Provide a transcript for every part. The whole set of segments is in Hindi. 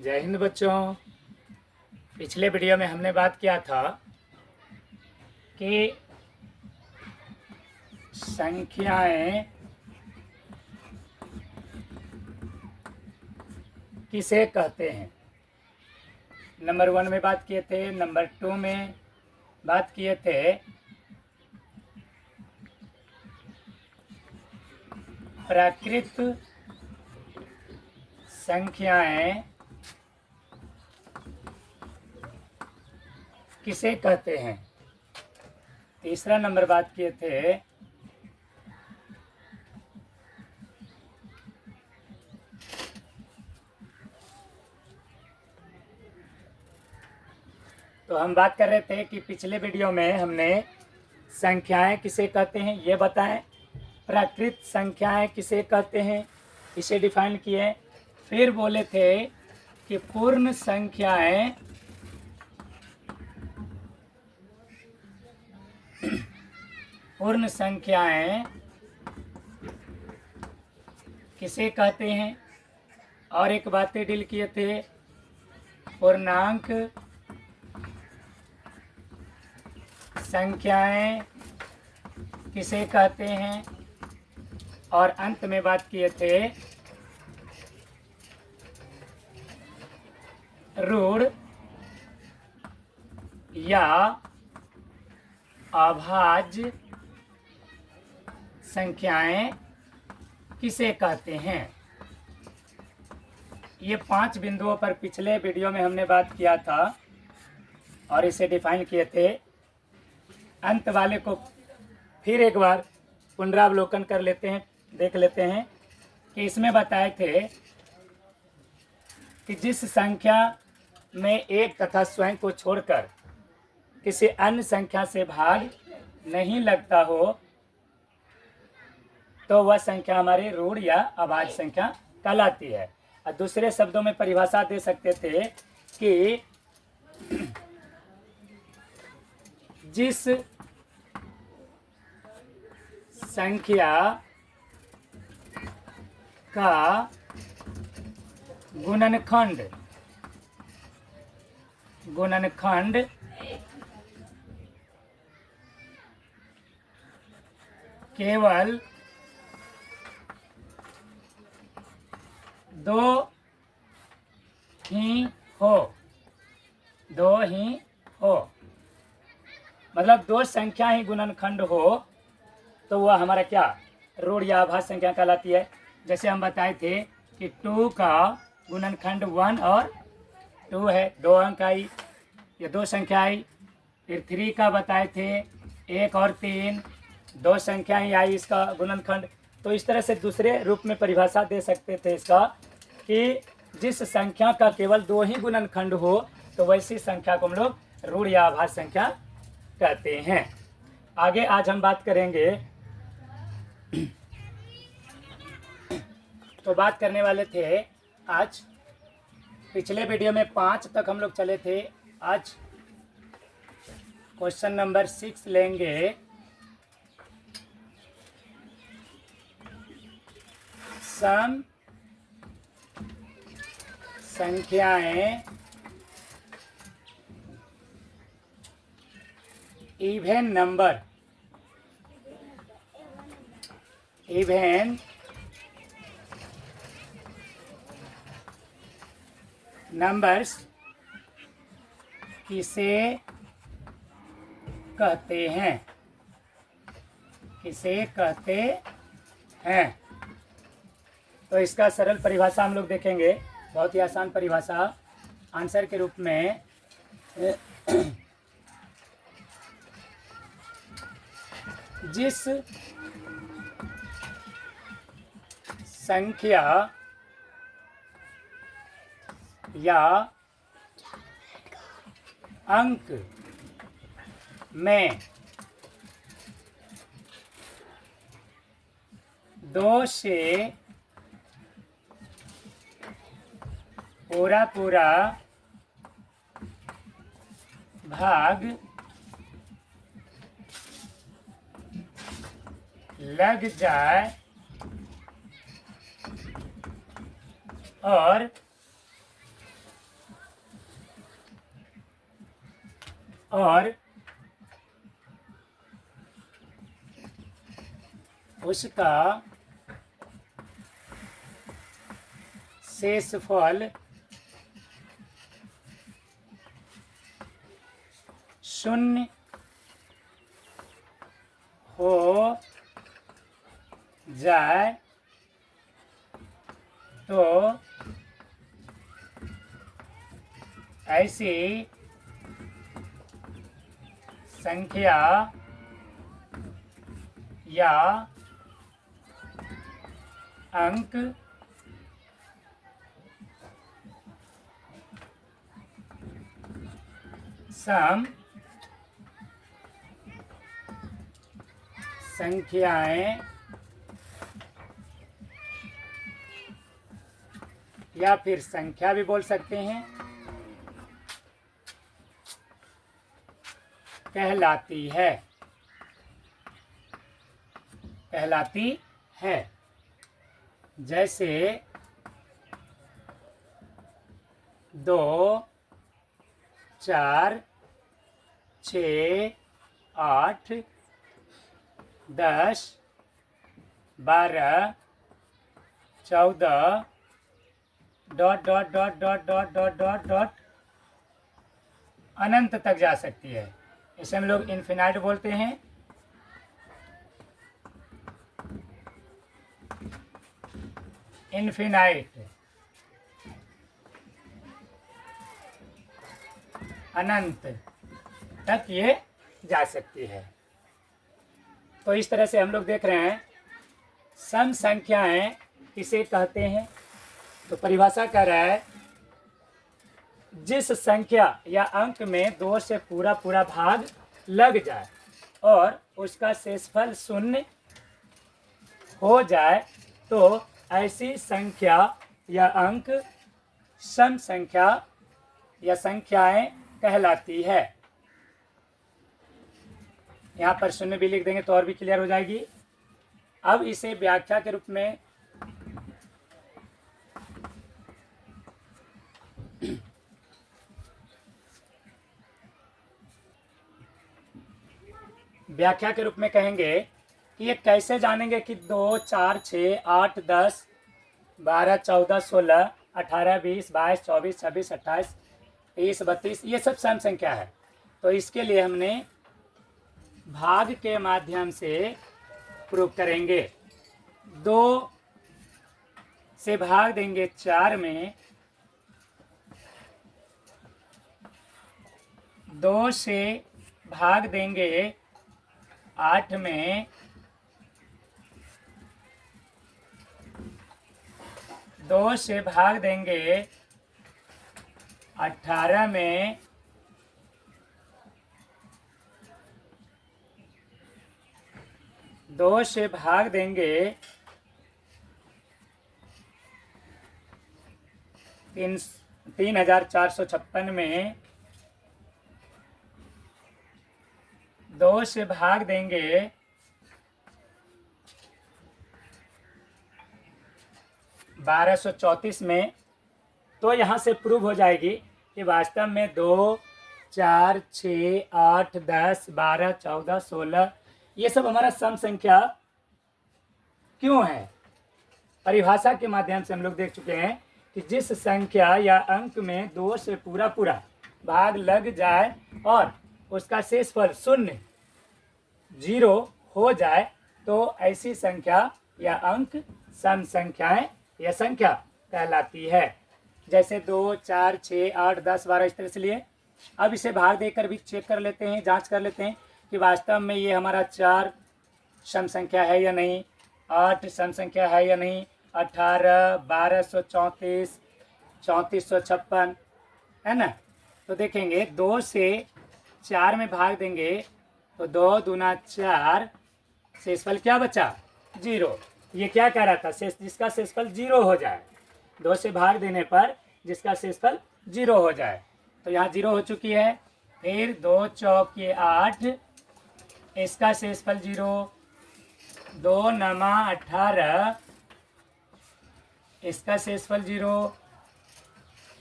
जय हिंद बच्चों। पिछले वीडियो में हमने बात किया था कि संख्याएं किसे कहते हैं। नंबर 1 में बात किए थे, नंबर 2 में बात किए थे प्राकृत संख्याएं किसे कहते हैं। तीसरा नंबर बात किए थे तो हम बात कर रहे थे कि पिछले वीडियो में हमने संख्याएं किसे कहते हैं ये बताएं, प्राकृत संख्याएं किसे कहते हैं इसे डिफाइन किए। फिर बोले थे कि पूर्ण संख्याएं किसे कहते हैं, और एक बातें डील किए थे पूर्णांक संख्याएं किसे कहते हैं, और अंत में बात किए थे ऋण या अभाज्य संख्याएं किसे कहते हैं। ये 5 बिंदुओं पर पिछले वीडियो में हमने बात किया था और इसे डिफाइन किए थे। अंत वाले को फिर एक बार पुनरावलोकन कर लेते हैं, देख लेते हैं कि इसमें बताए थे कि जिस संख्या में एक तथा स्वयं को छोड़कर किसी अन्य संख्या से भाग नहीं लगता हो तो वह संख्या हमारी ऋण या अभाज्य संख्या कहलाती है। और दूसरे शब्दों में परिभाषा दे सकते थे कि जिस संख्या का गुणनखंड केवल 2 ही हो, मतलब 2 संख्या ही गुणनखंड हो तो वह हमारा क्या ऋण या अभाज्य संख्या कहलाती है। जैसे हम बताए थे कि 2 का गुणनखंड 1 और 2 है, 2 अंक आई, ये 2 संख्या आई। फिर 3 का बताए थे 1 और 3, 2 संख्या ही आई इसका गुणनखंड। तो इस तरह से दूसरे रूप में परिभाषा दे सकते थे इसका कि जिस संख्या का केवल 2 ही गुणनखंड हो तो वैसी संख्या को हम लोग ऋण या अभाज्य संख्या कहते हैं। आगे आज हम बात करेंगे, तो बात करने वाले थे आज, पिछले वीडियो में 5 तक हम लोग चले थे। आज क्वेश्चन नंबर 6 लेंगे। सम संख्याएं इवन नंबर्स किसे कहते हैं। तो इसका सरल परिभाषा हम लोग देखेंगे, बहुत ही आसान परिभाषा आंसर के रूप में। जिस संख्या या अंक में 2 से पूरा भाग लग जाए और और उसका शेषफल शून्य हो जाए तो ऐसी संख्या या अंक सम संख्याएं या फिर संख्या भी बोल सकते हैं कहलाती है। जैसे 2, 4, 6, 8, 10, 12, 14 ... अनंत तक जा सकती है। इसे हम लोग इन्फिनाइट बोलते हैं। इन्फिनाइट अनंत तक ये जा सकती है। तो इस तरह से हम लोग देख रहे हैं सम संख्याएं किसे कहते हैं। तो परिभाषा कह रहा है जिस संख्या या अंक में 2 से पूरा भाग लग जाए और उसका शेषफल शून्य हो जाए तो ऐसी संख्या या अंक सम संख्या या संख्याएं कहलाती है। यहाँ पर शून्य भी लिख देंगे तो और भी क्लियर हो जाएगी। अब इसे व्याख्या के रूप में कहेंगे कि ये कैसे जानेंगे कि 2, 4, 6, 8, 10, 12, 14, 16, 18, 20, 22, 24, 26, 28, 30, 32 ये सब सम संख्या है। तो इसके लिए हमने भाग के माध्यम से प्रूव करेंगे। 2 से भाग देंगे 4 में, 2 से भाग देंगे 8 में, 2 से भाग देंगे 18 में, 2 से भाग देंगे 3456 में, 2 से भाग देंगे 1234 में। तो यहाँ से प्रूव हो जाएगी कि वास्तव में 2, 4, 6, 8, 10, 12, 14, 16 ये सब हमारा सम संख्या क्यों है। परिभाषा के माध्यम से हम लोग देख चुके हैं कि जिस संख्या या अंक में 2 से पूरा भाग लग जाए और उसका शेषफल शून्य 0 हो जाए तो ऐसी संख्या या अंक सम संख्याएं या संख्या कहलाती है। जैसे 2, 4, 6, 8, 10, 12 इस तरह से लिए। अब इसे भाग देकर भी चेक कर लेते हैं, जांच कर लेते हैं कि वास्तव में ये हमारा 4 सम संख्या है या नहीं, 8 सम संख्या है या नहीं, 18, 1234, 3456 है ना। तो देखेंगे 2 से 4 में भाग देंगे तो 2 दूना 4, शेषफल क्या बचा 0। ये क्या कह रहा था, जिसका शेषफल 0 हो जाए, 2 से भाग देने पर जिसका शेषफल 0 हो जाए। तो यहाँ 0 हो चुकी है। फिर 2 चौके 8, इसका शेषफल 0, 2 नमा 18, इसका शेषफल 0।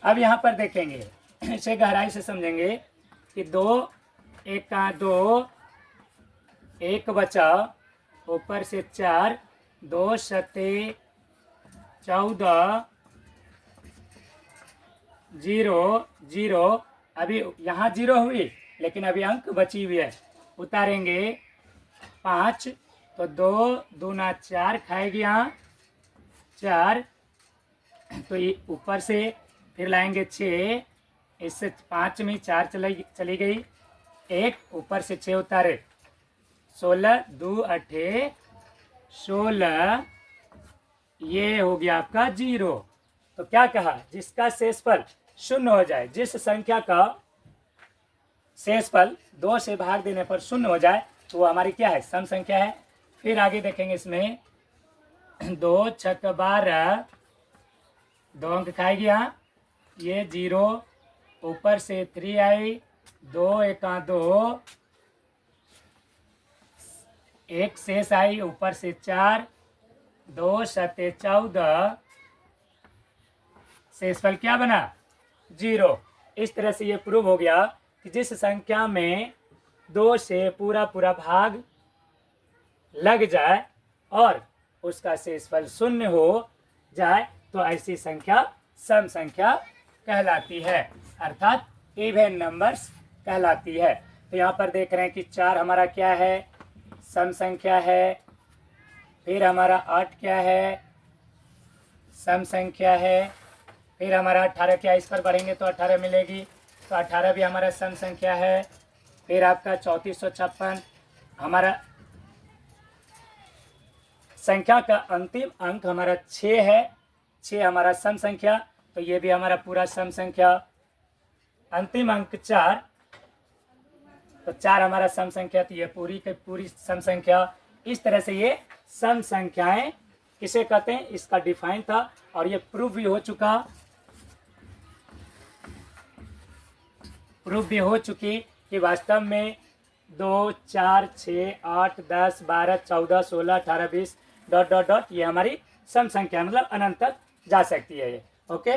अब यहाँ पर देखेंगे, इसे गहराई से समझेंगे कि 2 एका 2, एक बचा, ऊपर से 4, 2 सते 14, 0 0। अभी यहाँ 0 हुई, लेकिन अभी अंक बची हुई है, उतारेंगे 5, तो 2 दूना 4 खाएगी यहाँ 4, तो ये ऊपर से फिर लाएंगे 6, इससे 5 में 4 चली गई, 1 ऊपर से 6 उतारे, 16 2 8 16, ये हो गया आपका 0। तो क्या कहा, जिसका शेषफल 0 हो जाए, जिस संख्या का शेषफल 2 से भाग देने पर 0 हो जाए, तो वो हमारी क्या है, सम संख्या है। फिर आगे देखेंगे इसमें 2 छक 12, 2 अंक खाएगी यहाँ, ये 0, ऊपर से 3 आई, 2 एका 2, 1 शेष आई, ऊपर से 4, 2 सते 14, शेषफल क्या बना, 0। इस तरह से ये प्रूव हो गया कि जिस संख्या में 2 से पूरा पूरा भाग लग जाए और उसका शेषफल 0 हो जाए, तो ऐसी संख्या सम संख्या कहलाती है, अर्थात इवन नंबर्स कहलाती है। तो यहाँ पर देख रहे हैं कि 4 हमारा क्या है, सम संख्या है। फिर हमारा 8 क्या है, सम संख्या है। फिर हमारा 18 क्या, इस पर बढ़ेंगे तो 18 मिलेगी, तो 18 भी हमारा सम संख्या है। फिर आपका 3456 हमारा संख्या का अंतिम अंक हमारा 6 है, 6 हमारा सम संख्या, तो ये भी हमारा पूरा सम संख्या। अंतिम अंक 4, तो 4 हमारा सम संख्या, तो ये पूरी की पूरी सम संख्या। इस तरह से ये सम संख्याएं किसे कहते हैं, इसका डिफाइन था, और ये प्रूफ भी हो चुका, प्रूफ भी हो चुकी कि वास्तव में 2 4 6 8 10 12 14 16 18 20 ... ये हमारी सम संख्या, मतलब अनंत तक जा सकती है ये। ओके,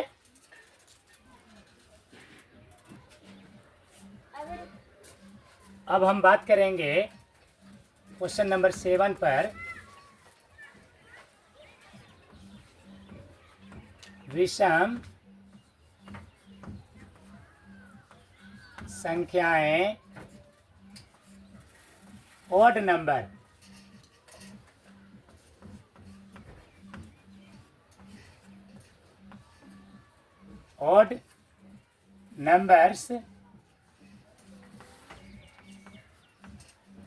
अब हम बात करेंगे क्वेश्चन नंबर 7 पर। विषम संख्याएं, ऑड नंबर। ऑड नंबर्स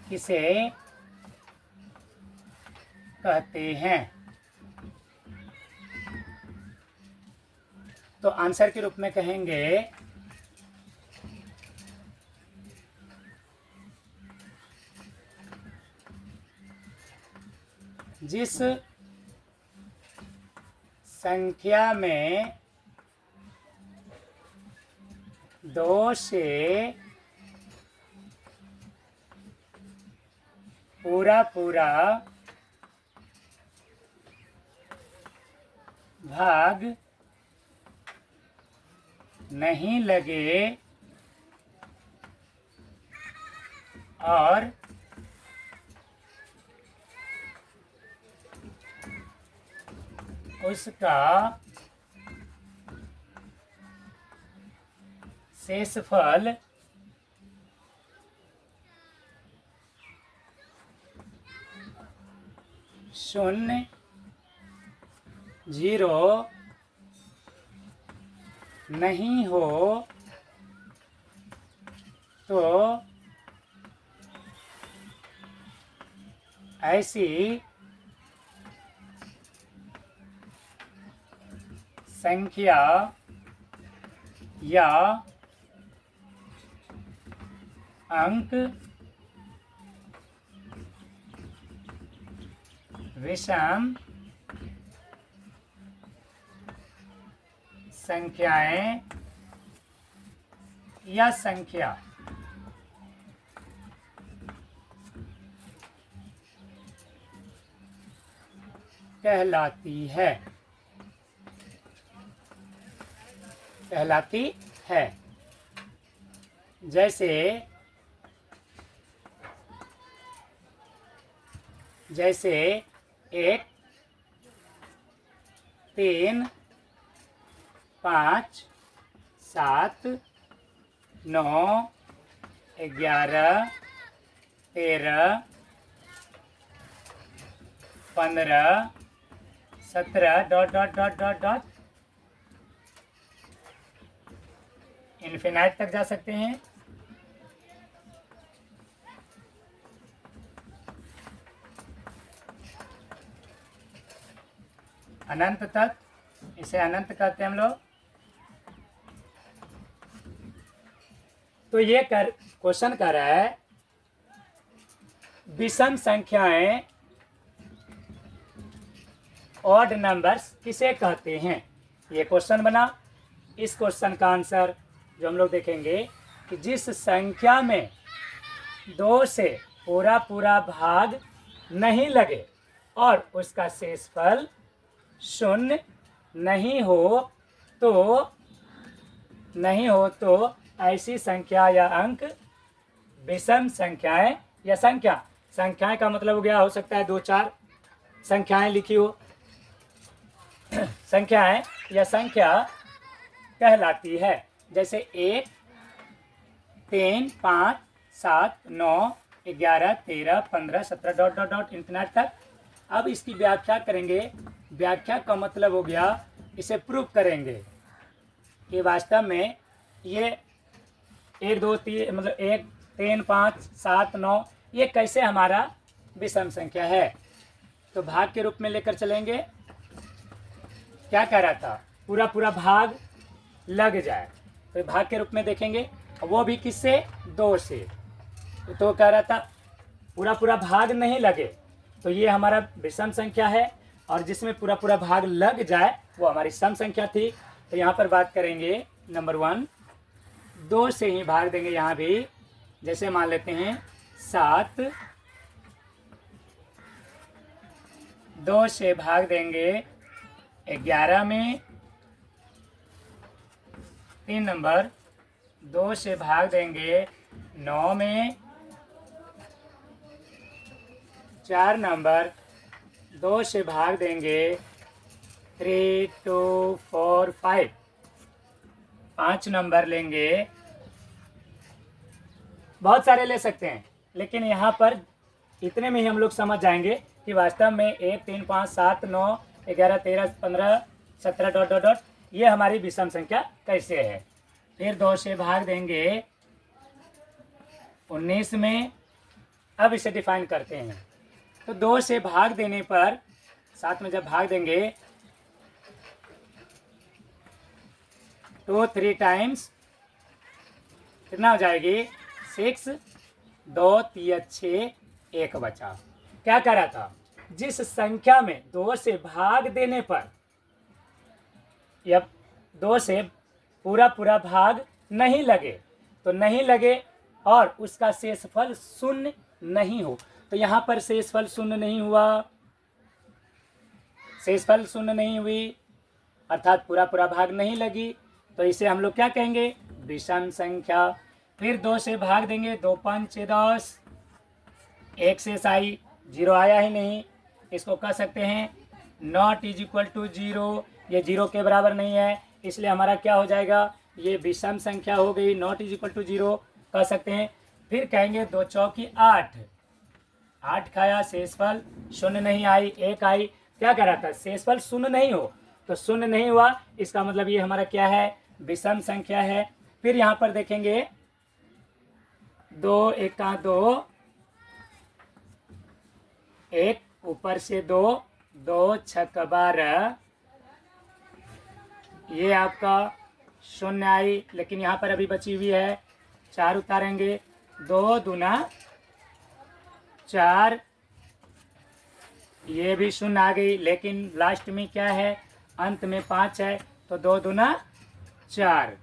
किसे कहते हैं, तो आंसर के रूप में कहेंगे जिस संख्या में 2 से पूरा पूरा भाग नहीं लगे और उसका शेषफल 0 0 नहीं हो, तो ऐसी संख्या या अंक विषम संख्याएं या संख्या कहलाती है, कहलाती है। जैसे जैसे 1 3 5 7 9 11 13 15 17 dot dot dot dot dot infinite तक जा सकते हैं। अनंत तक, इसे अनंत कहते हैं हम लोग। तो ये क्वेश्चन कर रहा है विषम संख्याएं ऑड नंबर्स किसे कहते हैं, ये क्वेश्चन बना। इस क्वेश्चन का आंसर जो हम लोग देखेंगे कि जिस संख्या में 2 से पूरा पूरा भाग नहीं लगे और उसका शेषफल 0 नहीं हो तो ऐसी संख्या या अंक विषम संख्याएं या संख्याएं का मतलब हो गया, हो सकता है 2-4 संख्याएं लिखी हो, संख्याएं या संख्या कहलाती है। जैसे 1 3 5 7 9 11 13 15 17 डॉट डॉट डॉट इन्फिनिट तक। अब इसकी व्याख्या करेंगे। व्याख्या का मतलब हो गया, इसे प्रूव करेंगे कि वास्तव में ये 1 2 3 मतलब 1 3 5 7 9 ये कैसे हमारा विषम संख्या है। तो भाग के रूप में लेकर चलेंगे। क्या कह रहा था, पूरा पूरा भाग लग जाए, तो भाग के रूप में देखेंगे, वो भी किससे, 2 से। तो कह रहा था पूरा पूरा भाग नहीं लगे तो ये हमारा विषम संख्या है, और जिसमें पूरा पूरा भाग लग जाए वो हमारी सम संख्या थी। तो यहाँ पर बात करेंगे नंबर 1, 2 से ही भाग देंगे। यहाँ भी जैसे मान लेते हैं 7, 2 से भाग देंगे 11 में। 3 नंबर 2 से भाग देंगे 9 में। 4 नंबर 2 से भाग देंगे 3 2 4 5। 5 नंबर लेंगे, बहुत सारे ले सकते हैं, लेकिन यहाँ पर इतने में ही हम लोग समझ जाएंगे कि वास्तव में 1 3 5 7 9 11 13 15 17 डॉट डॉट डॉट ये हमारी विषम संख्या कैसे है। फिर 2 से भाग देंगे 19 में। अब इसे डिफाइन करते हैं। तो 2 से भाग देने पर 7 में जब भाग देंगे 2 3 टाइम्स कितना हो जाएगी, 6, 2 3 6 1 बचा। क्या कह रहा था, जिस संख्या में 2 से भाग देने पर या 2 से पूरा पूरा भाग नहीं लगे, तो नहीं लगे और उसका शेषफल 0 नहीं हो। तो यहाँ पर शेषफल 0 नहीं हुआ, शेषफल 0 नहीं हुई अर्थात पूरा पूरा भाग नहीं लगी, तो इसे हम लोग क्या कहेंगे, विषम संख्या। फिर 2 से भाग देंगे, 2 5 10, 1 शेष आई, 0 आया ही नहीं, इसको कह सकते हैं नॉट इज इक्वल टू 0। ये 0 के बराबर नहीं है, इसलिए हमारा क्या हो जाएगा, ये विषम संख्या हो गई, नॉट इज इक्वल टू 0 कह सकते हैं। फिर कहेंगे 2 चौकी 8, 8 खाया, शेषफल 0 नहीं आई, 1 आई। क्या कह रहा था, शेषफल 0 नहीं हो, तो 0 नहीं हुआ, इसका मतलब ये हमारा क्या है, विषम संख्या है। फिर यहाँ पर देखेंगे 2 1 2, 1 ऊपर से 2, 2 6 12, ये आपका 0 आई, लेकिन यहाँ पर अभी बची हुई है, 4 उतारेंगे, 2 दूना 4, ये भी 0 आ गई, लेकिन लास्ट में क्या है, अंत में 5 है, तो 2 दूना 4,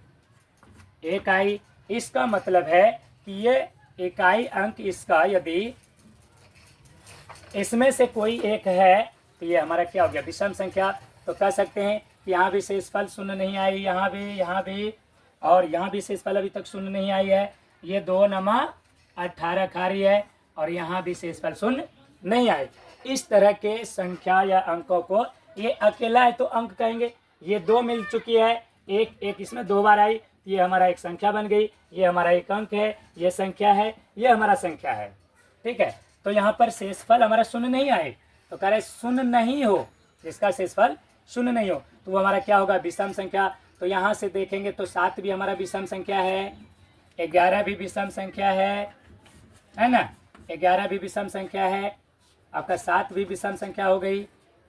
1 आई। इसका मतलब है कि ये इकाई अंक इसका यदि इसमें से कोई एक है तो ये हमारा क्या हो गया, विषम संख्या। तो कह सकते हैं कि यहाँ भी शेषफल 0 नहीं आई, यहाँ भी और यहाँ भी शेषफल अभी तक 0 नहीं आई है। ये 2 नमा 18 खा रही है और यहाँ भी शेषफल 0 नहीं आए। इस तरह के संख्या या अंकों को, ये अकेला है तो अंक कहेंगे, ये दो मिल चुकी है, एक एक इसमें दो बार आई, ये हमारा एक संख्या बन गई, ये हमारा एक अंक है, ये संख्या है, ये हमारा संख्या है। ठीक है, तो यहाँ पर शेषफल हमारा शून्य नहीं आए, तो कह रहे शून्य नहीं हो, जिसका शेषफल शून्य नहीं हो तो वो हमारा क्या होगा, विषम संख्या। तो यहाँ से देखेंगे तो 7 भी हमारा विषम संख्या है, 11 भी विषम संख्या है ना, 11 भी विषम संख्या है, आपका 7 भी विषम संख्या हो गई,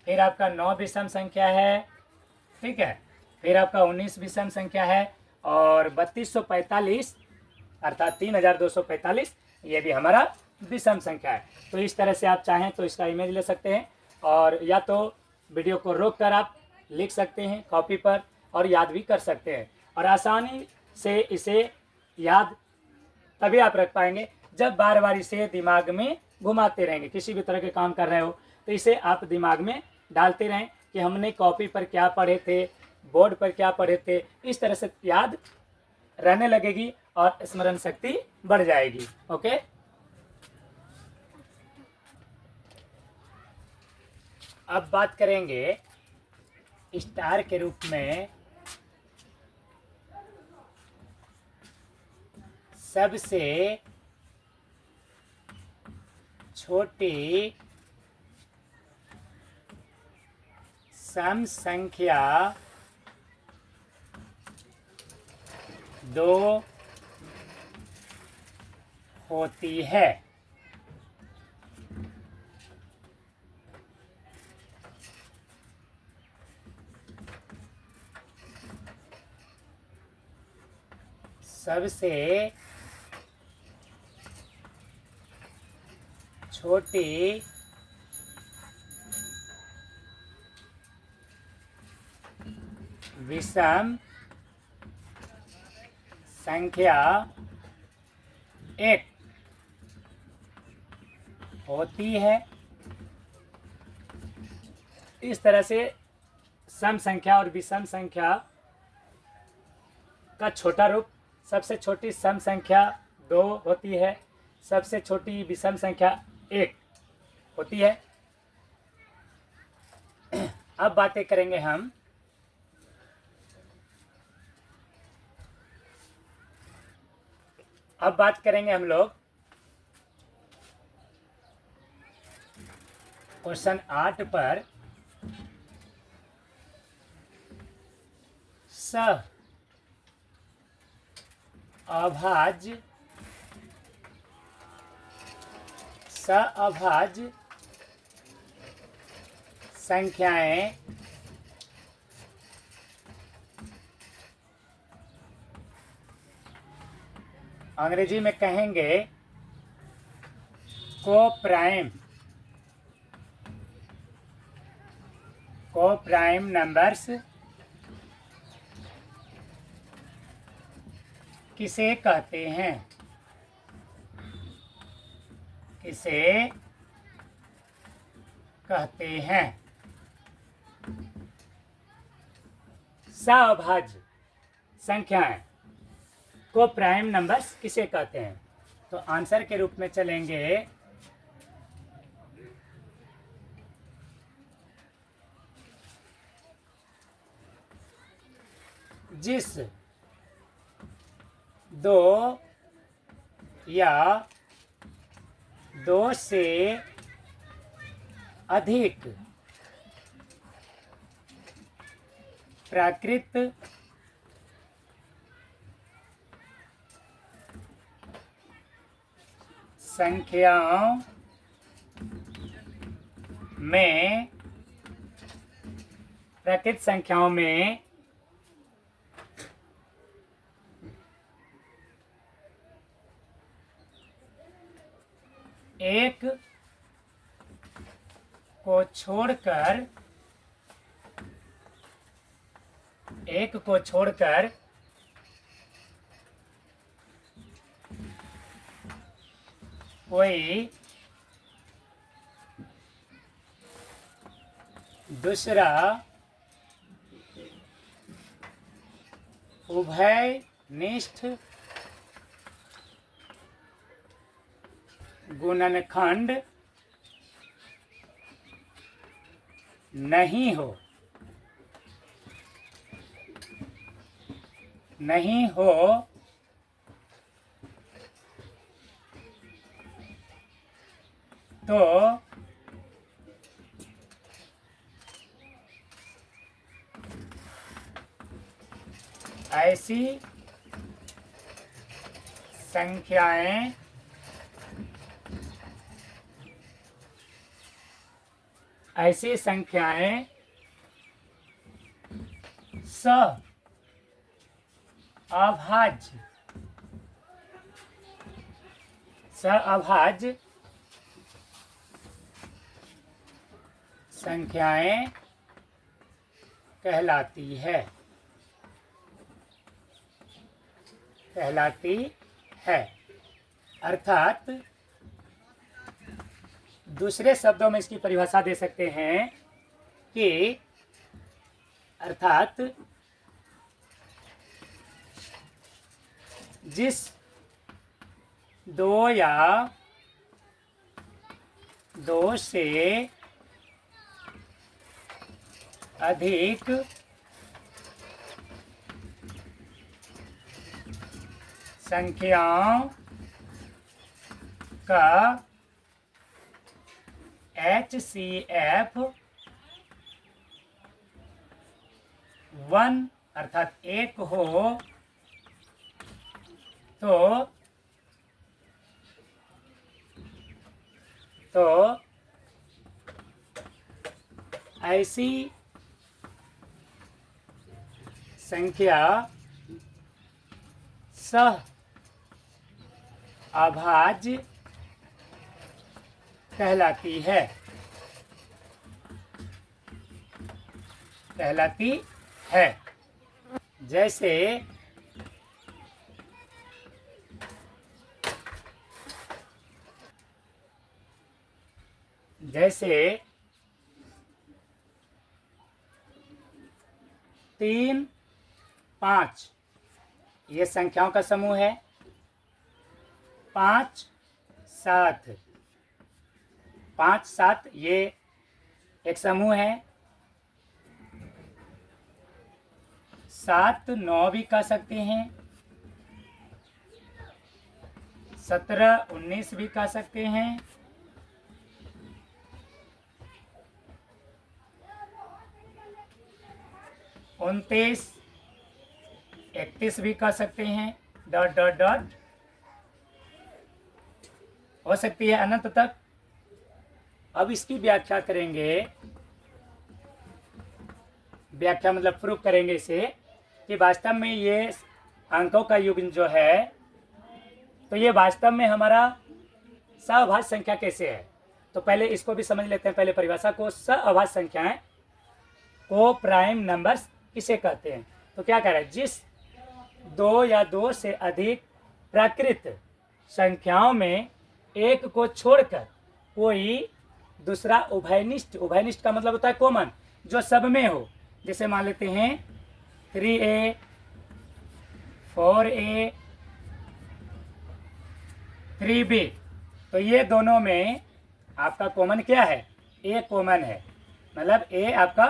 फिर आपका 9 विषम संख्या है, ठीक है, फिर आपका 19 विषम संख्या है, और 3245 अर्थात 3245 ये भी हमारा विषम संख्या है। तो इस तरह से आप चाहें तो इसका इमेज ले सकते हैं, और या तो वीडियो को रोक कर आप लिख सकते हैं कॉपी पर और याद भी कर सकते हैं। और आसानी से इसे याद तभी आप रख पाएंगे जब बार बार इसे दिमाग में घुमाते रहेंगे। किसी भी तरह के काम कर रहे हो तो इसे आप दिमाग में डालते रहें कि हमने कॉपी पर क्या पढ़े थे, बोर्ड पर क्या पढ़े थे, इस तरह से याद रहने लगेगी और स्मरण शक्ति बढ़ जाएगी। ओके, अब बात करेंगे स्टार के रूप में सबसे छोटी सम संख्या 2 होती है। सबसे छोटी विषम संख्या 1 होती है। इस तरह से सम संख्या और विषम संख्या का छोटा रूप, सबसे छोटी सम संख्या 2 होती है, सबसे छोटी विषम संख्या 1 होती है। अब बातें करेंगे हम लोग क्वेश्चन 8 पर अभाज्य संख्याएं अंग्रेजी में कहेंगे कोप्राइम नंबर्स किसे कहते हैं? किसे कहते हैं? सअभाज्य संख्याएं को प्राइम नंबर्स किसे कहते हैं? तो आंसर के रूप में चलेंगे जिस 2 या 2 से अधिक प्राकृत संख्याओं में एक को छोड़कर कोई दूसरा उभयनिष्ठ गुणनखंड नहीं हो, नहीं हो तो ऐसी संख्याएं सअभाज्य संख्याएं कहलाती है। अर्थात दूसरे शब्दों में इसकी परिभाषा दे सकते हैं कि अर्थात जिस दो या दो से अधिक संख्याओं का HCF 1 अर्थात एक हो तो ऐसी संख्या सअभाज्य कहलाती है। जैसे जैसे 3, 5 ये संख्याओं का समूह है। 5, 7 5, 7 ये एक समूह है। 7, 9 भी कह सकते हैं। 17, 19 भी कह सकते हैं। 29, 31 भी कह सकते हैं। ... हो सकती है अनंत तक। अब इसकी व्याख्या करेंगे। व्याख्या मतलब प्रूफ करेंगे इसे कि वास्तव में ये अंकों का युग्म जो है तो ये वास्तव में हमारा सअभाज्य संख्या कैसे है। तो पहले इसको भी समझ लेते हैं। पहले परिभाषा को, सअभाज्य संख्याएं को प्राइम नंबर्स किसे कहते हैं। तो क्या कह रहा है, जिस दो या दो से अधिक प्राकृत संख्याओं में एक को छोड़कर कोई दूसरा उभयनिष्ठ का मतलब होता है कॉमन, जो सब में हो। जैसे मान लेते हैं 3A 4A 3B, तो ये दोनों में आपका कॉमन क्या है, A कॉमन है, मतलब A आपका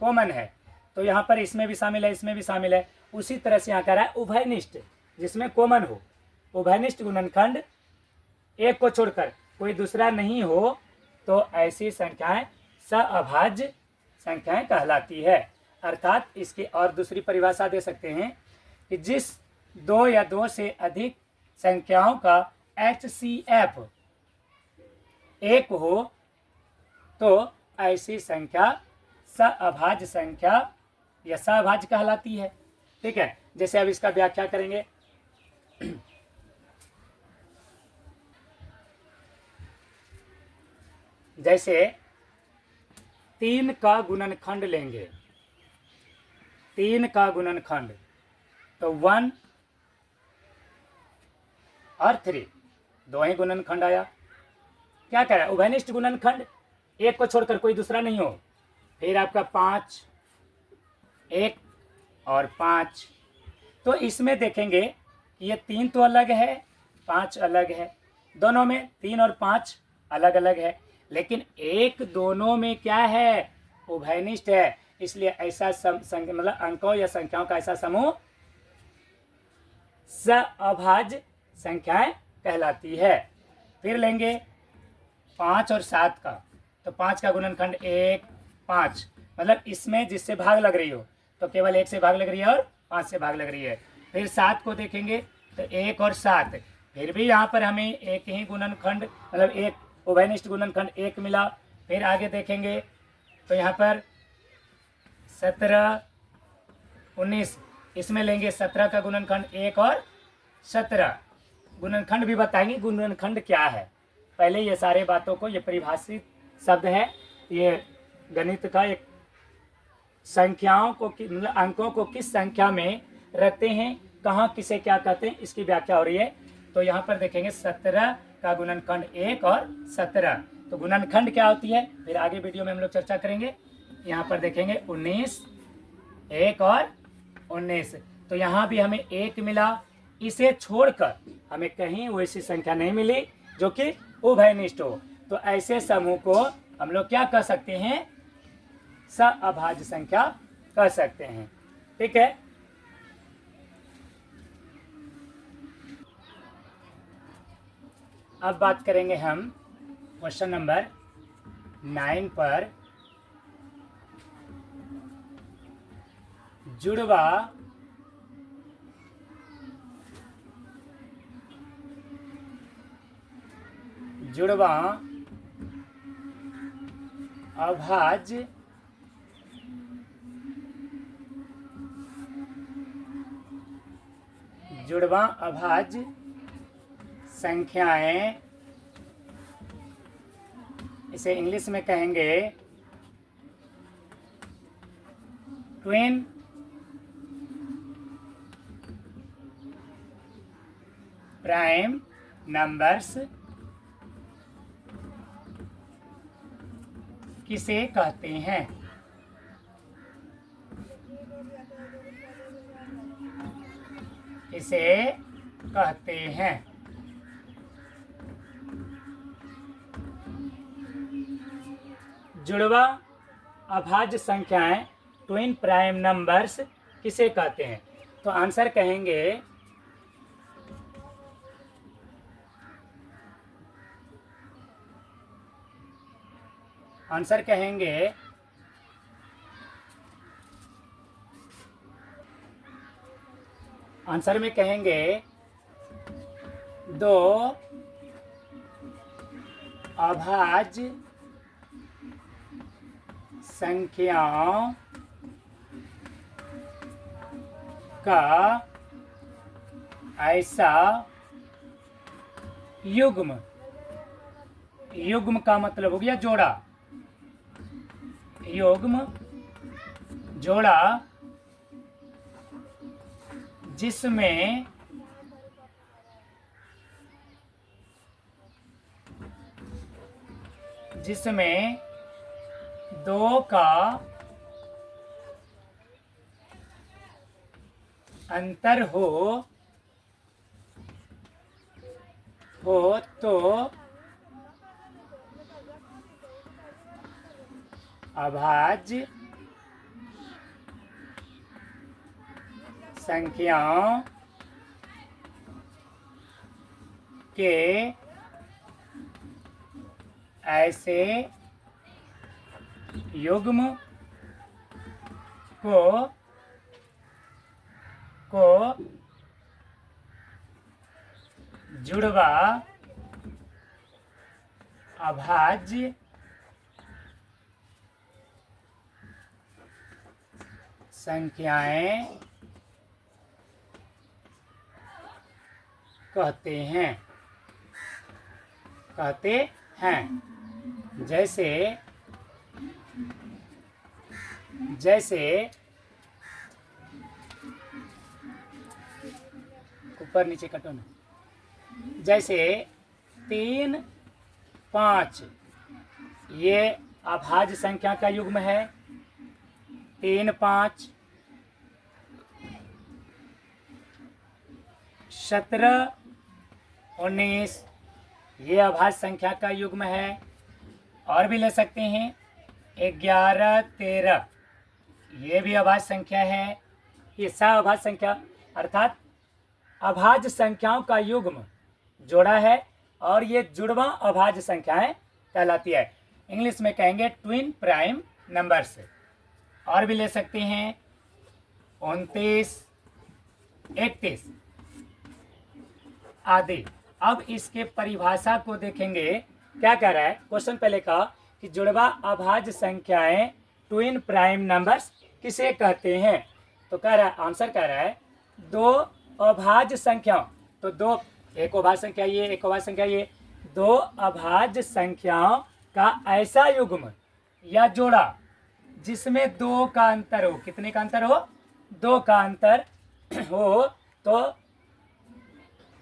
कॉमन है। तो यहाँ पर इसमें भी शामिल है, इसमें भी शामिल है। उसी तरह से यहाँ कह रहा है उभयनिष्ठ, जिसमें कॉमन हो। उभयनिष्ठ गुणनखंड एक को छोड़कर कोई दूसरा नहीं हो तो ऐसी संख्याएं सअभाज्य संख्याएं कहलाती है। अर्थात इसकी और दूसरी परिभाषा दे सकते हैं कि जिस दो या दो से अधिक संख्याओं का HCF एक हो तो ऐसी संख्या सअभाज्य संख्या या सअभाज्य कहलाती है। ठीक है, जैसे अब इसका व्याख्या करेंगे। जैसे 3 का गुणनखंड लेंगे, 3 का गुणनखंड तो 1 और 3 दो ही गुणनखंड आया। क्या कह रहा है, उभयनिष्ठ गुणनखंड, एक को छोड़कर कोई दूसरा नहीं हो। फिर आपका 5, 1 और 5, तो इसमें देखेंगे ये 3 तो अलग है, 5 अलग है। दोनों में 3 और 5 अलग अलग है, लेकिन एक दोनों में क्या है, उभयनिष्ठ है, इसलिए ऐसा मतलब अंकों या संख्याओं का ऐसा समूह अभाज्य संख्याएं कहलाती है। फिर लेंगे 5 और 7 का, तो 5 का गुणनखंड 1 5, मतलब इसमें जिससे भाग लग रही हो तो केवल 1 से भाग लग रही है और 5 से भाग लग रही है। फिर 7 को देखेंगे तो 1 और 7, फिर भी यहाँ पर हमें एक ही गुणनखंड मतलब एक उभयनिष्ठ गुणनखंड 1 मिला। फिर आगे देखेंगे तो यहाँ पर 17 19, इसमें लेंगे 17 का गुणनखंड 1 और 17, गुणनखंड भी बताएंगे गुणनखंड क्या है। पहले ये सारे बातों को, ये परिभाषित शब्द है, ये गणित का एक संख्याओं को मतलब अंकों को किस संख्या में रखते हैं, कहाँ किसे क्या कहते हैं, इसकी व्याख्या हो रही है। तो यहाँ पर देखेंगे 17 का गुणनखंड 1 और 17, तो गुणनखंड क्या होती है फिर आगे वीडियो में हम लोग चर्चा करेंगे। यहाँ पर देखेंगे 19 1 और 19, तो यहाँ भी हमें 1 मिला। इसे छोड़कर हमें कहीं वैसी संख्या नहीं मिली जो कि उभयनिष्ठ हो, तो ऐसे समूह को हम लोग क्या कह सकते हैं, अभाज्य संख्या कह सकते हैं। ठीक है, अब बात करेंगे हम क्वेश्चन नंबर 9 पर। जुड़वा अभाज्य संख्याएं, इसे इंग्लिश में कहेंगे ट्विन प्राइम नंबर्स किसे कहते हैं। किसे कहते हैं। जुड़वा अभाज्य संख्याएं ट्विन प्राइम नंबर्स किसे कहते हैं, तो आंसर कहेंगे आंसर में कहेंगे दो अभाज्य संख्याओं का ऐसा युग्म, युग्म का मतलब हो गया जोड़ा, युग्म जोड़ा जिसमें दो का अंतर हो तो अभाज्य संख्याओं के ऐसे युग्म को जुड़वा अभाज्य संख्याएं कहते हैं। जैसे ऊपर नीचे कटो ना, जैसे 3 5 ये अभाज्य संख्या का युग्म है, 3 5 17 19 ये अभाज्य संख्या का युग्म है। और भी ले सकते हैं 11, 13, ये भी अभाज्य संख्या है। ये सअभाज्य संख्या अर्थात अभाज्य संख्याओं का युग्म जोड़ा है और ये जुड़वा अभाज्य संख्याएं कहलाती है। इंग्लिश में कहेंगे ट्विन प्राइम नंबर्स। और भी ले सकते हैं 29, 31 आदि। अब इसके परिभाषा को देखेंगे, क्या कह रहा है क्वेश्चन पहले का कि जुड़वा अभाज्य संख्याएं ट्विन प्राइम नंबर्स किसे कहते हैं। तो कह रहा है, आंसर कह रहा है दो अभाज्य संख्याओं, तो दो, एक अभाज्य संख्या ये, एक अभाज्य संख्या ये, दो अभाज्य संख्याओं का ऐसा युग्म या जोड़ा जिसमें दो का अंतर हो। कितने का अंतर हो? दो का अंतर हो तो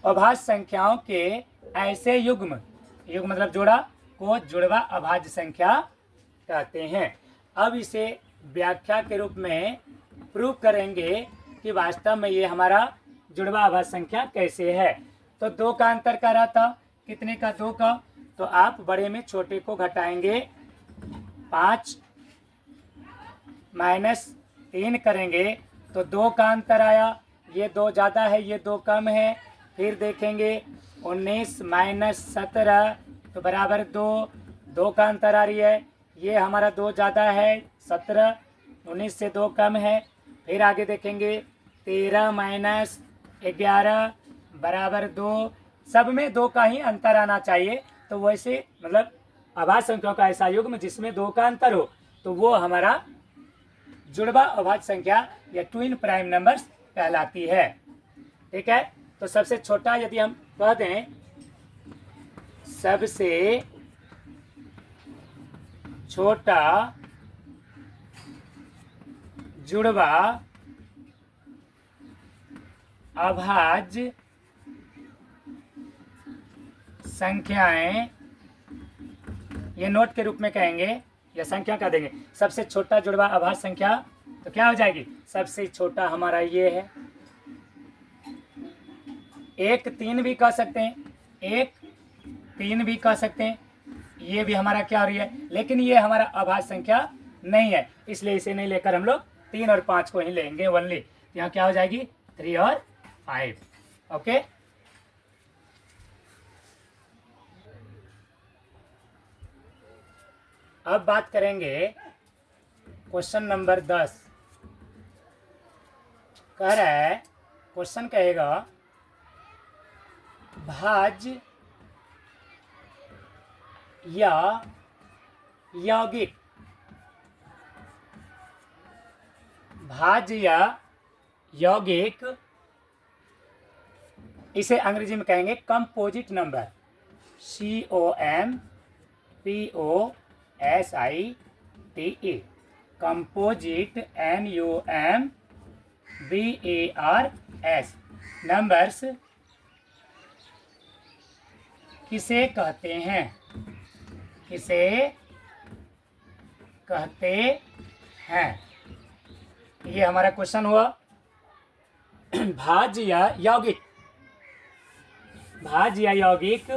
अभाज्य संख्याओं के ऐसे युग्म, युग्म मतलब जोड़ा, को जुड़वा अभाज्य संख्या कहते हैं। अब इसे व्याख्या के रूप में प्रूव करेंगे कि वास्तव में ये हमारा जुड़वा अभाज्य संख्या कैसे है। तो दो का अंतर कर रहा था, कितने का? दो का। तो आप बड़े में छोटे को घटाएंगे, 5 - 3 करेंगे तो दो का अंतर आया। ये दो ज़्यादा है, ये दो कम है। फिर देखेंगे 19 - 17 तो बराबर 2, दो का अंतर आ रही है। ये हमारा दो ज़्यादा है, 17, 19 से दो कम है। फिर आगे देखेंगे 13 - 11 बराबर 2, सब में दो का ही अंतर आना चाहिए। तो वैसे मतलब अभाज्य संख्याओं का ऐसा युग्म जिसमें दो का अंतर हो तो वो हमारा जुड़वा अभाज्य संख्या या ट्विन प्राइम नंबर्स कहलाती है। ठीक है, तो सबसे छोटा यदि हम कह दें, सबसे छोटा जुड़वा अभाज्य संख्याएं, ये नोट के रूप में कहेंगे या संख्या कह देंगे। सबसे छोटा जुड़वा अभाज्य संख्या तो क्या हो जाएगी? सबसे छोटा हमारा ये है। 1, 3 भी कह सकते हैं, 1, 3 भी कह सकते हैं। ये भी हमारा क्या हो रही है, लेकिन ये हमारा अभाज्य संख्या नहीं है, इसलिए इसे नहीं लेकर हम लोग 3 और 5 को ही लेंगे ओनली। यहाँ क्या हो जाएगी? 3 और 5। ओके, अब बात करेंगे क्वेश्चन नंबर 10। कह रहा है, क्वेश्चन कहेगा भाज्य या यौगिक, भाज्य या यौगिक, इसे अंग्रेजी में कहेंगे composite number, COMPOSITE, composite NUMBERS numbers किसे कहते हैं? किसे कहते हैं? ये हमारा क्वेश्चन हुआ। भाज्य या यौगिक, भाज्य या यौगिक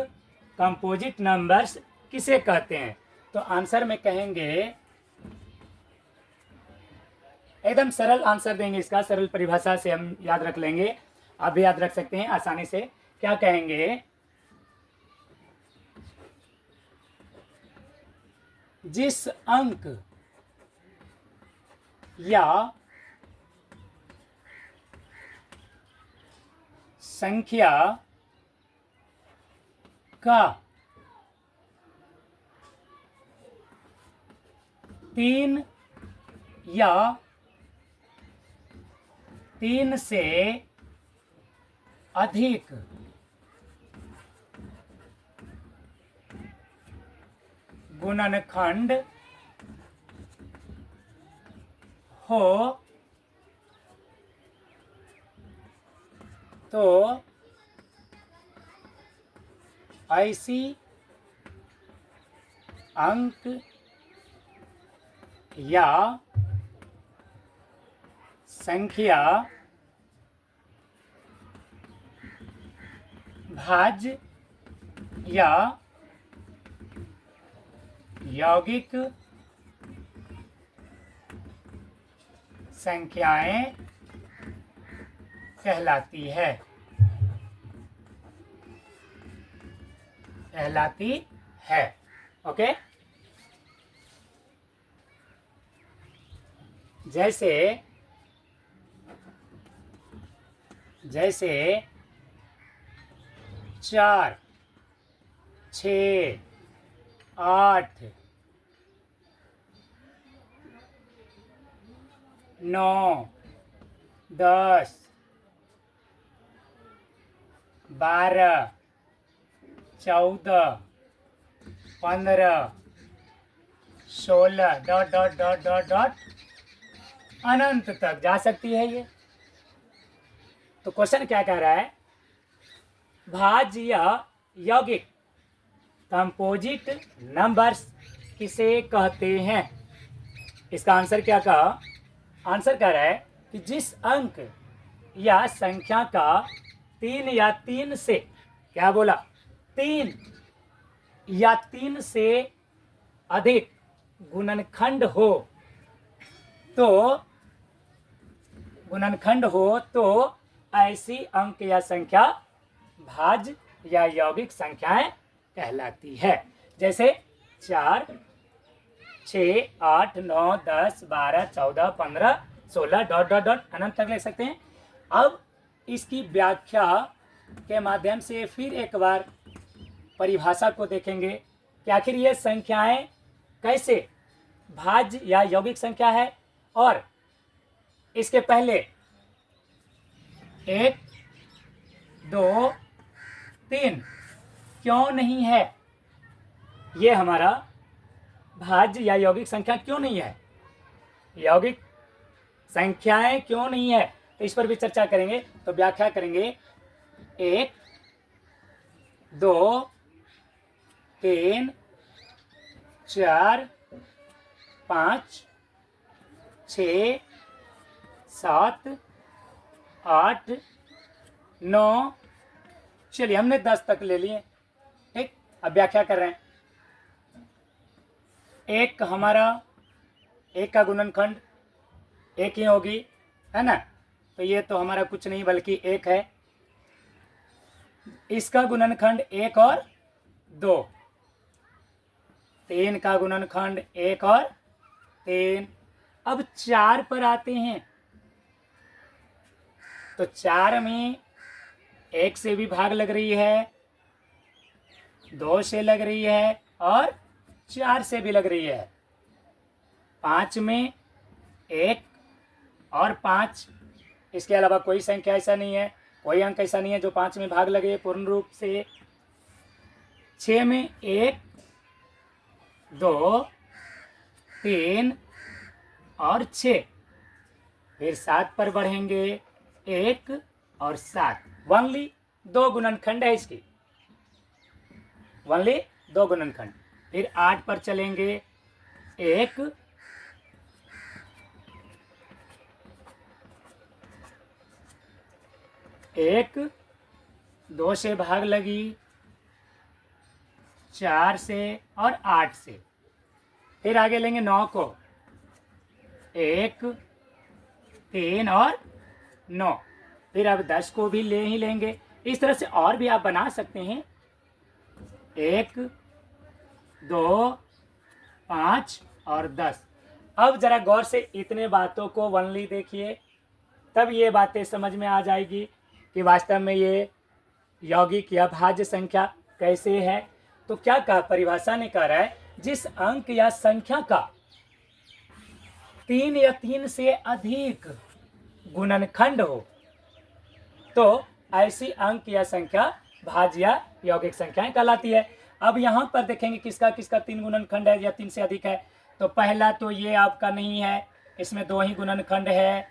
कंपोजिट नंबर्स किसे कहते हैं? तो आंसर में कहेंगे, एकदम सरल आंसर देंगे इसका, सरल परिभाषा से हम याद रख लेंगे, आप भी याद रख सकते हैं आसानी से। क्या कहेंगे? जिस अंक या संख्या का 3 या 3 से अधिक गुणनखंड हो तो ऐसी अंक या संख्या भाज्य या यौगिक संख्याएं कहलाती है, ओके। जैसे जैसे 4, 6, 8, 9, 10, 12, 14, 15, 16 dot dot dot dot dot अनंत तक जा सकती है ये। तो क्वेश्चन क्या कह रहा है, भाज्य या यौगिक कंपोजिट नंबर्स किसे कहते हैं। इसका आंसर क्या कहा, आंसर कह रहा है कि जिस अंक या संख्या का 3 या 3 से, क्या बोला, 3 या 3 से अधिक गुणनखंड हो तो ऐसी अंक या संख्या भाज्य या यौगिक संख्याएं कहलाती है। जैसे 4, 6, 8, 9, 10, 12, 14, 15, 16 डॉट डॉट डॉट अनंत तक ले सकते हैं। अब इसकी व्याख्या के माध्यम से फिर एक बार परिभाषा को देखेंगे कि आखिर ये संख्याएं कैसे भाज्य या यौगिक संख्या है, और इसके पहले 1, 2, 3 क्यों नहीं है, ये हमारा भाज्य या यौगिक संख्या क्यों नहीं है, यौगिक संख्याएं क्यों नहीं है, तो इस पर भी चर्चा करेंगे। तो व्याख्या करेंगे 1, 2, 3, 4, 5, 6, 7, 8, 9, चलिए हमने 10 तक ले लिए, ठीक। अब व्याख्या कर रहे हैं, एक हमारा एक का गुणनखंड एक ही होगी, है ना। तो ये तो हमारा कुछ नहीं बल्कि एक है, इसका गुणनखंड 1 और 2, 3 का गुणनखंड 1 और 3। अब 4 पर आते हैं, तो 4 में 1 से भी भाग लग रही है, 2 से लग रही है और 4 से भी लग रही है। 5 में 1 और 5, इसके अलावा कोई संख्या ऐसा नहीं है, कोई अंक ऐसा नहीं है जो 5 में भाग लगे पूर्ण रूप से। 6 में 1, 2, 3 और 6, फिर 7 पर बढ़ेंगे, 1 और 7, ओनली 2 गुणनखंड है इसकी, ओनली 2 गुणनखंड। फिर 8 पर चलेंगे, 1, 2 से भाग लगी, 4 से और 8 से। फिर आगे लेंगे 9 को, 1, 3 और 9। फिर अब 10 को भी ले ही लेंगे। इस तरह से और भी आप बना सकते हैं, 1, 2, 5 और 10। अब जरा गौर से इतने बातों को वनली देखिए, तब ये बातें समझ में आ जाएगी कि वास्तव में ये यौगिक या भाज्य संख्या कैसे है। तो क्या कहा, परिभाषा ने कह रहा है जिस अंक या संख्या का 3 या 3 से अधिक गुणनखंड हो तो ऐसी अंक या संख्या भाज्य या यौगिक संख्याएं कहलाती है। अब यहां पर देखेंगे किसका किसका 3 गुणनखंड है या 3 से अधिक है। तो पहला तो ये आपका नहीं है, इसमें 2 ही गुणनखंड है,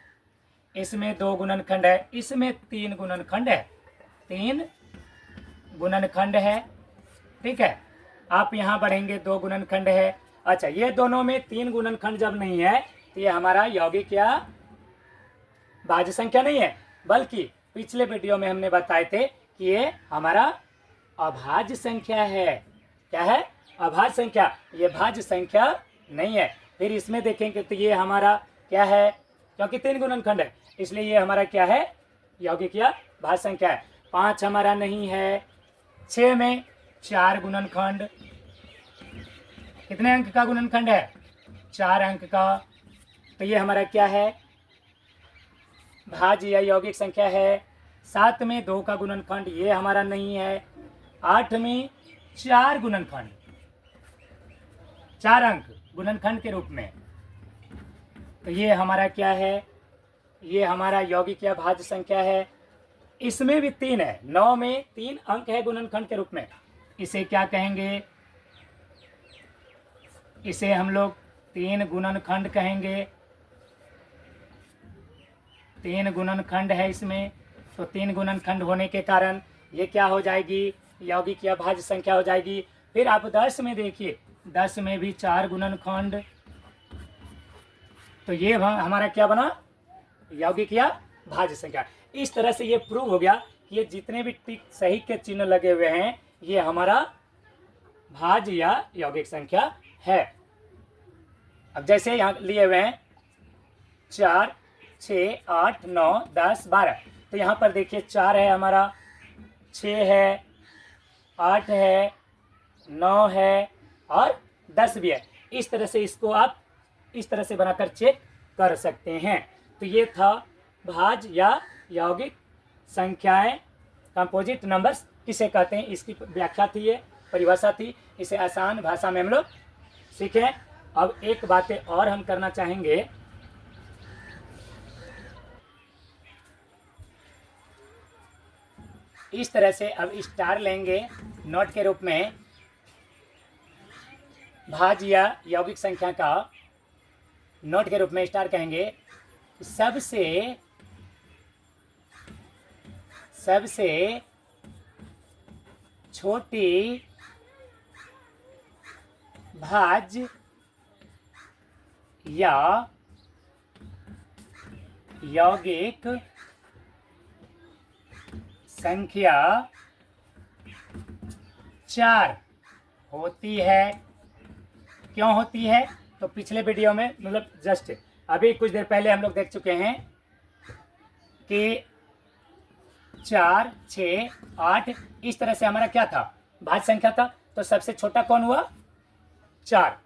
इसमें 2 गुणनखंड है, इसमें 3 गुणनखंड है, 3 गुणनखंड है, ठीक है। आप यहाँ बढ़ेंगे, 2 गुणनखंड है। अच्छा, ये दोनों में 3 गुणनखंड जब नहीं है तो ये हमारा यौगिक या भाज्य संख्या नहीं है, बल्कि पिछले वीडियो में हमने बताए थे कि ये हमारा अभाज्य संख्या है। क्या है, अभाज्य संख्या, ये भाज्य संख्या नहीं है। फिर इसमें देखेंगे तो ये हमारा क्या है, क्योंकि 3 गुणनखंड है, इसलिए ये हमारा क्या है, यौगिक या भाज्य संख्या है। 5 हमारा नहीं है। 6 में 4 गुणनखंड, कितने अंक का गुणनखंड है, 4 अंक का, तो ये हमारा क्या है, भाज्य या यौगिक संख्या है। 7 में 2 का गुणनखंड, ये हमारा नहीं है। 8 में 4 गुणनखंड, 4 अंक गुणनखंड के रूप में, तो ये हमारा क्या है, ये हमारा यौगिक या भाज्य संख्या है। इसमें भी 3 है, 9 में 3 अंक है गुणनखंड के रूप में, इसे क्या कहेंगे, इसे हम लोग 3 गुणनखंड कहेंगे। 3 गुणनखंड है इसमें, तो 3 गुणनखंड होने के कारण ये क्या हो जाएगी, यौगिक या भाज्य संख्या हो जाएगी। फिर आप 10 में देखिए, 10 में भी 4 गुणनखंड, तो ये हमारा क्या बना, यौगिक या भाज्य संख्या। इस तरह से ये प्रूव हो गया कि ये जितने भी टिक सही के चिन्ह लगे हुए हैं, ये हमारा भाज्य या यौगिक संख्या है। अब जैसे यहाँ लिए हुए हैं 4, 6, 8, 9, 10, 12, तो यहाँ पर देखिए 4 है हमारा, 6 है, 8 है, 9 है और 10 भी है। इस तरह से इसको आप इस तरह से बनाकर चेक कर सकते हैं। तो ये था भाज्य या यौगिक संख्याएं, कंपोजिट नंबर्स किसे कहते हैं, इसकी व्याख्या थी, ये परिभाषा थी। इसे आसान भाषा में हम लोग सीखें। अब एक बातें और हम करना चाहेंगे, इस तरह से अब स्टार लेंगे नोट के रूप में, भाज्य या यौगिक संख्या का नोट के रूप में स्टार कहेंगे। सबसे छोटी भाज्य या यौगिक संख्या 4 होती है। क्यों होती है, तो पिछले वीडियो में, मतलब जस्ट अभी कुछ देर पहले हम लोग देख चुके हैं कि 4, 6, 8 इस तरह से हमारा क्या था, भाज्य संख्या था। तो सबसे छोटा कौन हुआ, 4।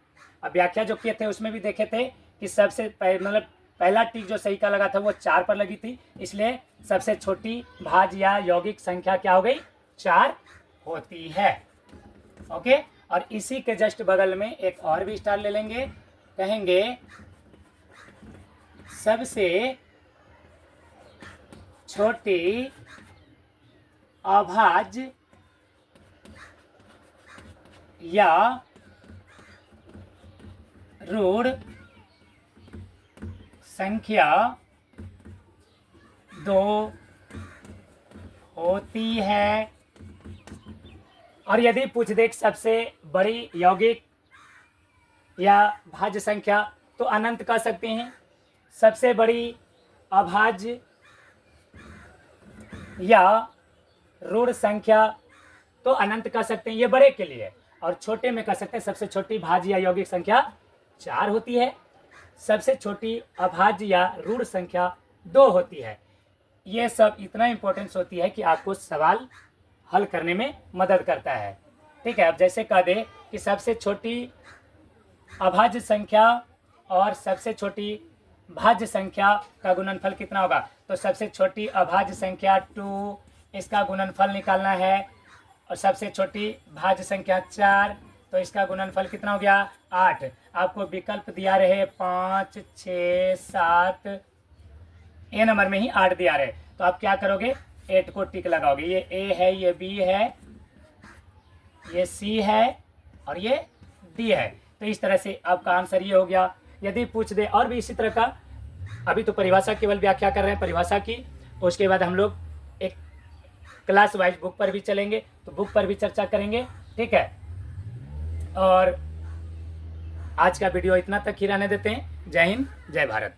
अब व्याख्या जो किए थे उसमें भी देखे थे कि सबसे मतलब पहला टिक जो सही का लगा था वो 4 पर लगी थी, इसलिए सबसे छोटी भाज्य या यौगिक संख्या क्या हो गई, 4 होती है। ओके, और इसी के जस्ट बगल में एक और भी स्टार ले लेंगे, कहेंगे सबसे छोटी अभाज्य या ऋण संख्या 2 होती है। और यदि पूछ दे सबसे बड़ी यौगिक या भाज्य संख्या, तो अनंत कह सकते हैं। सबसे बड़ी अभाज्य या ऋण संख्या तो अनंत कह सकते हैं, ये बड़े के लिए। और छोटे में कह सकते हैं सबसे छोटी भाज्य या यौगिक संख्या 4 होती है, सबसे छोटी अभाज्य या ऋण संख्या 2 होती है। ये सब इतना इम्पोर्टेंस होती है कि आपको सवाल हल करने में मदद करता है। ठीक है, अब जैसे कह दे कि सबसे छोटी अभाज्य संख्या और सबसे छोटी भाज्य संख्या का गुणनफल कितना होगा, तो सबसे छोटी अभाज्य संख्या 2, इसका गुणनफल निकालना है। और सबसे छोटी भाज्य संख्या 4, तो इसका गुणनफल कितना हो गया, 8। आपको विकल्प दिया रहे 5, 6, 7, ए नंबर में ही 8 दिया रहे, तो आप क्या करोगे, 8 को टिक लगाओगे। ये ए है, ये बी है, ये सी है और ये डी है। तो इस तरह से आपका आंसर ये हो गया। यदि पूछ दे और भी इसी तरह का, अभी तो परिभाषा केवल व्याख्या कर रहे हैं परिभाषा की, उसके बाद हम लोग एक क्लास वाइज बुक पर भी चलेंगे, तो बुक पर भी चर्चा करेंगे। ठीक है, और आज का वीडियो इतना तक ही रहने देते हैं। जय हिंद, जय भारत।